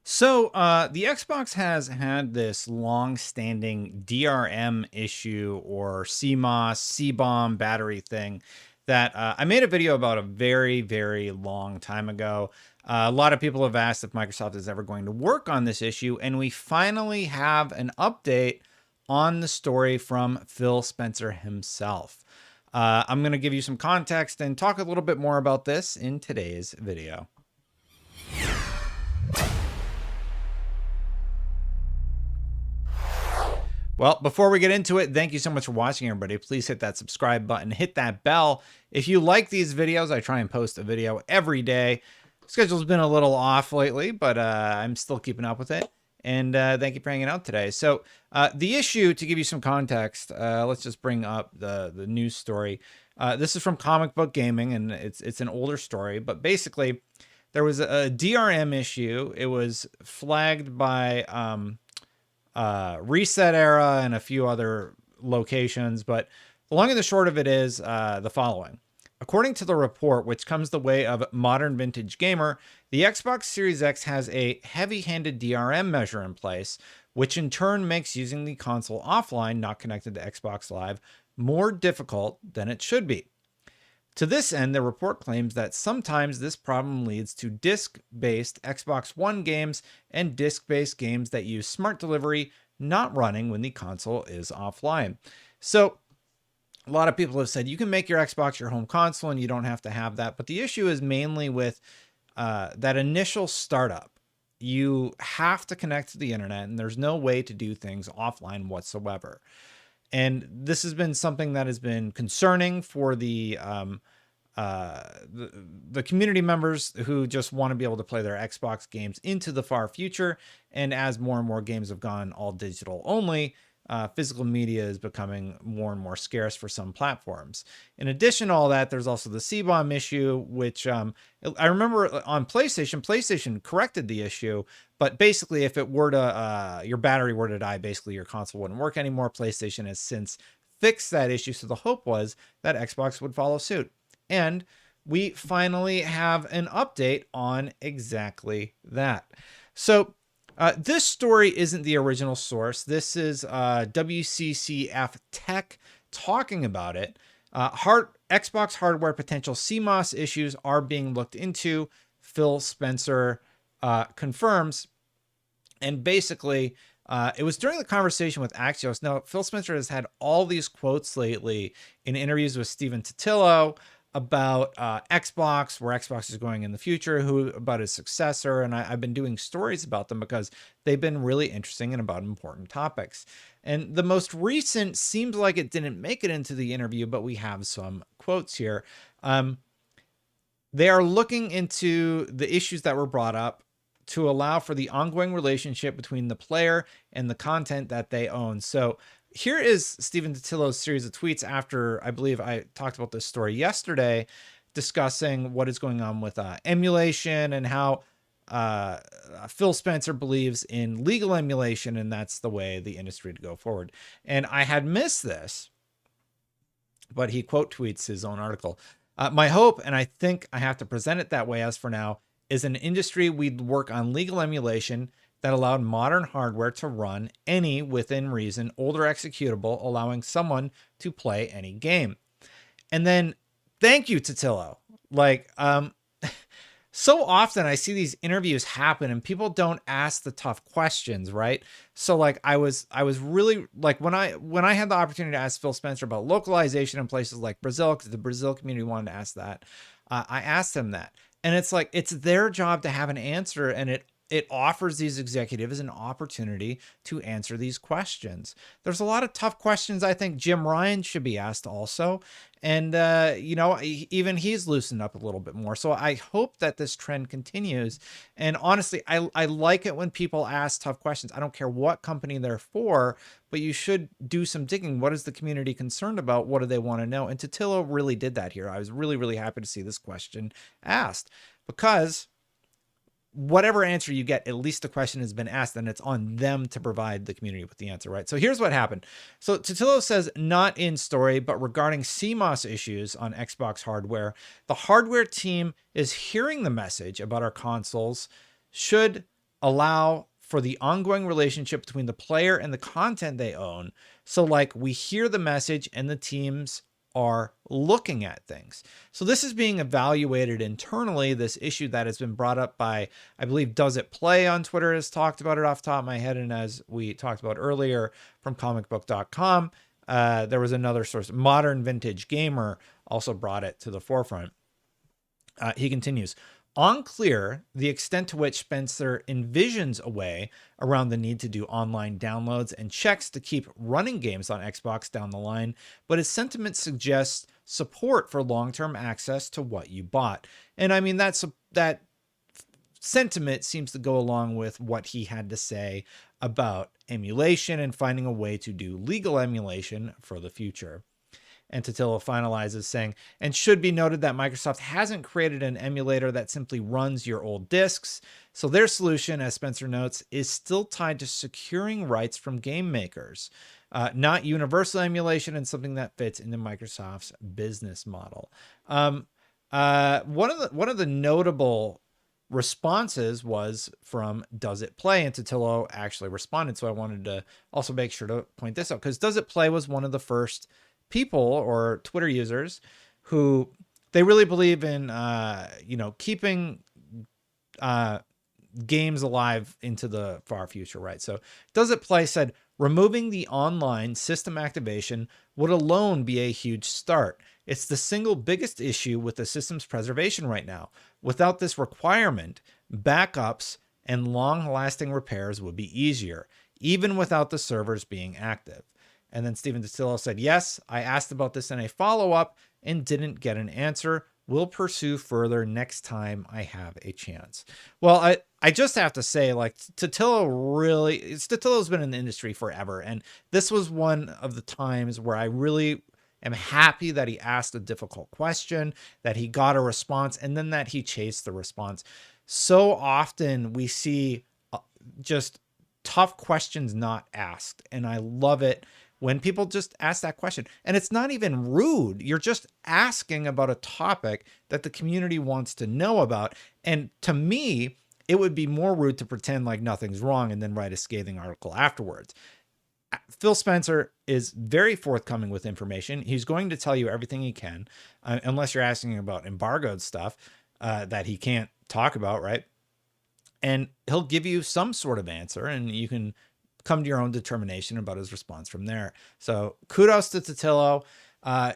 So the Xbox has had this long-standing DRM issue or CMOS, Cbomb battery thing that I made a video about a very, very long time ago. A lot of people have asked if Microsoft is ever going to work on this issue, and we finally have an update on the story from Phil Spencer himself. I'm going to give you some context and talk a little bit more about this in today's video. Well, before we get into it, thank you so much for watching, everybody. Please hit that subscribe button, hit that bell. If you like these videos, I try and post a video every day. Schedule's been a little off lately, but I'm still keeping up with it. And thank you for hanging out today. So the issue, to give you some context, let's just bring up the news story. This is from Comic Book Gaming, and it's an older story. But basically, there was a DRM issue. It was flagged by Reset Era and a few other locations. But the long and the short of it is the following. According to the report, which comes the way of Modern Vintage Gamer, the Xbox Series X has a heavy-handed DRM measure in place, which in turn makes using the console offline, not connected to Xbox Live, more difficult than it should be. To this end, the report claims that sometimes this problem leads to disk-based Xbox One games and disk-based games that use smart delivery not running when the console is offline. So a lot of people have said you can make your Xbox your home console and you don't have to have that. But the issue is mainly with that initial startup. You have to connect to the internet, and there's no way to do things offline whatsoever. And this has been something that has been concerning for the community members who just want to be able to play their Xbox games into the far future. And as more and more games have gone all digital only, physical media is becoming more and more scarce for some platforms. In addition to all that, there's also the Cbomb issue, which I remember on PlayStation corrected the issue. But basically, if it were to, your battery were to die, basically your console wouldn't work anymore. PlayStation has since fixed that issue. So the hope was that Xbox would follow suit. And we finally have an update on exactly that. So this story isn't the original source. This is WCCF Tech talking about it. Xbox hardware potential CMOS issues are being looked into, Phil Spencer confirms. And basically, it was during the conversation with Axios. Now, Phil Spencer has had all these quotes lately in interviews with Stephen Totillo about Xbox, where Xbox is going in the future, about his successor. And I've been doing stories about them because they've been really interesting and about important topics. And the most recent seems like it didn't make it into the interview, but we have some quotes here. They are looking into the issues that were brought up to allow for the ongoing relationship between the player and the content that they own. So here is Stephen Totillo's series of tweets after, I believe I talked about this story yesterday, discussing what is going on with emulation and how Phil Spencer believes in legal emulation, and that's the way the industry to go forward. And I had missed this, but he quote tweets his own article. My hope, and I think I have to present it that way as for now, is an industry we'd work on legal emulation that allowed modern hardware to run any, within reason, older executable, allowing someone to play any game. And then, thank you, Totillo. Like, so often I see these interviews happen and people don't ask the tough questions, right? So like I was really like when I had the opportunity to ask Phil Spencer about localization in places like Brazil, because the Brazil community wanted to ask that, I asked him that. And it's like, it's their job to have an answer, and it offers these executives an opportunity to answer these questions. There's a lot of tough questions I think Jim Ryan should be asked also. And, you know, even he's loosened up a little bit more. So I hope that this trend continues. And honestly, I like it when people ask tough questions. I don't care what company they're for, but you should do some digging. What is the community concerned about? What do they want to know? And Totillo really did that here. I was really, really happy to see this question asked, because whatever answer you get, at least the question has been asked, and it's on them to provide the community with the answer, right? So here's what happened. So Totillo says, not in story, but regarding CMOS issues on Xbox hardware, the hardware team is hearing the message about our consoles should allow for the ongoing relationship between the player and the content they own. So like we hear the message and the teams are looking at things. So this is being evaluated internally, this issue that has been brought up by, I believe, Does It Play on Twitter has talked about it off the top of my head. And as we talked about earlier from comicbook.com, there was another source, Modern Vintage Gamer, also brought it to the forefront. He continues, unclear the extent to which Spencer envisions a way around the need to do online downloads and checks to keep running games on Xbox down the line, but his sentiment suggests support for long-term access to what you bought. And I mean, that sentiment seems to go along with what he had to say about emulation and finding a way to do legal emulation for the future. And Totillo finalizes saying, and should be noted that Microsoft hasn't created an emulator that simply runs your old disks. So their solution, as Spencer notes, is still tied to securing rights from game makers, not universal emulation, and something that fits into Microsoft's business model. One of the notable responses was from Does It Play, and Totillo actually responded. So I wanted to also make sure to point this out, because Does It Play was one of the first people or Twitter users who they really believe in, keeping games alive into the far future, right? So Does It Play said, removing the online system activation would alone be a huge start. It's the single biggest issue with the system's preservation right now. Without this requirement, backups and long-lasting repairs would be easier, even without the servers being active. And then Stephen Totillo said, yes, I asked about this in a follow-up and didn't get an answer. We'll pursue further next time I have a chance. Well, I just have to say, like, Totillo's been in the industry forever. And this was one of the times where I really am happy that he asked a difficult question, that he got a response, and then that he chased the response. So often we see just tough questions not asked. And I love it when people just ask that question. And it's not even rude. You're just asking about a topic that the community wants to know about. And to me, it would be more rude to pretend like nothing's wrong and then write a scathing article afterwards. Phil Spencer is very forthcoming with information. He's going to tell you everything he can, unless you're asking about embargoed stuff that he can't talk about, right? And he'll give you some sort of answer, and you can come to your own determination about his response from there. So kudos to Totillo.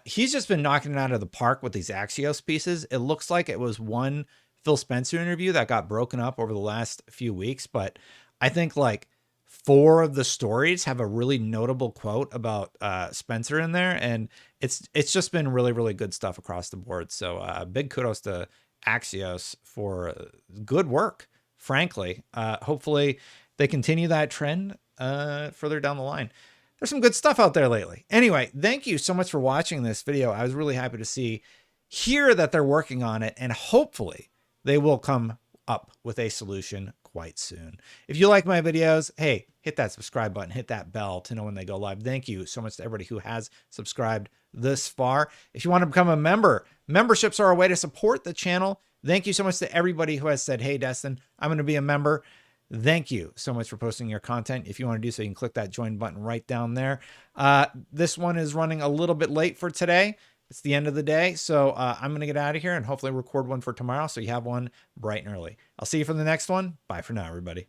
He's just been knocking it out of the park with these Axios pieces. It looks like it was one Phil Spencer interview that got broken up over the last few weeks, but I think like 4 of the stories have a really notable quote about Spencer in there, and it's just been really, really good stuff across the board. So big kudos to Axios for good work, frankly. Hopefully they continue that trend further down the line. There's some good stuff out there lately. Anyway, thank you so much for watching this video. I was really happy to hear that they're working on it, and hopefully they will come up with a solution quite soon. If you like my videos, hey, hit that subscribe button, hit that bell to know when they go live. Thank you so much to everybody who has subscribed this far. If you want to become a member, memberships are a way to support the channel. Thank you so much to everybody who has said, hey, Destin, I'm going to be a member. Thank you so much for posting your content. If you want to do so, you can click that join button right down there. This one is running a little bit late for today. It's the end of the day, so I'm going to get out of here and hopefully record one for tomorrow so you have one bright and early. I'll see you for the next one. Bye for now, everybody.